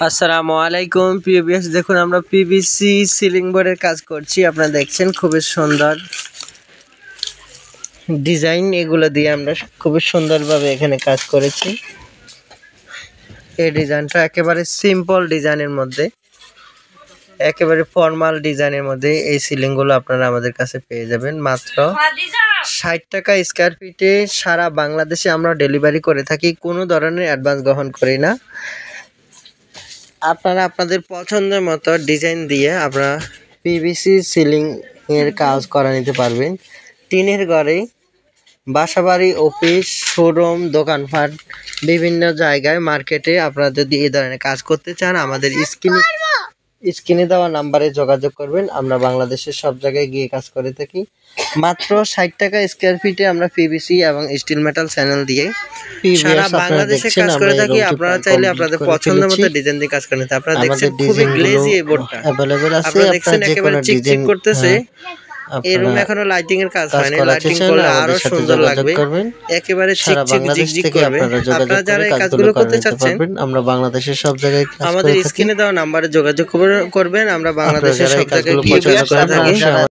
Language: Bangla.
আসসালামু আলাইকুম প্রিয় ভিউয়ার্স, দেখুন আমরা পিভিসি সিলিং বোর্ডের কাজ করছি। আপনারা দেখছেন খুবই সুন্দর ডিজাইন, এগুলো দিয়ে আমরা খুবই সুন্দরভাবে এখানে কাজ করেছি। এই ডিজাইনটা একেবারে সিম্পল ডিজাইনের মধ্যে, একেবারে ফর্মাল ডিজাইনের মধ্যে এই সিলিংগুলো আপনারা আমাদের কাছে পেয়ে যাবেন মাত্র ৬০ টাকা স্কয়ার ফিটে। সারা বাংলাদেশে আমরা ডেলিভারি করে থাকি, কোনো ধরনের অ্যাডভান্স গ্রহণ করি না। আপনারা আপনাদের পছন্দের মতো ডিজাইন দিয়ে আপনারা পিভিসি সিলিং এর কাজ করা নিতে পারবেন। টিনের ঘরে, বাসাবাড়ি, অফিস, শোরুম, দোকানপাট, বিভিন্ন জায়গায়, মার্কেটে আপনারা যদি এই ধরনের কাজ করতে চান আমাদের স্ক্রিনে দেওয়া নাম্বারে যোগাযোগ করবেন। আমরা বাংলাদেশের সব জায়গায় গিয়ে কাজ করে থাকি। মাত্র ৬০ টাকা স্কয়ার ফিটে আমরা পিভিসি এবং স্টিল মেটাল চ্যানেল দিয়ে সারা বাংলাদেশে কাজ করে থাকি। আপনারা চাইলে আপনাদের পছন্দের মতো ডিজাইন দিয়ে কাজ করতে। আপনারা দেখছেন খুবই গ্লেজি এই বোর্ডটা, আপনারা দেখছেন একেবারে চিকচিক করতেছে। এই রুমে এখনো লাইটিং এর কাজ হয়নি, লাইটিং করলে আরো সুন্দর লাগবে, একেবারে চিকচিক জিগজিগ করবে। আপনারা যারা এই কাজগুলো করতে চাচ্ছেন আমরা বাংলাদেশের সব জায়গায় আমাদের স্ক্রিনে দেওয়া নাম্বারে যোগাযোগ করবেন। আমরা বাংলাদেশের সব জায়গায় গিয়ে কাজ করে থাকি।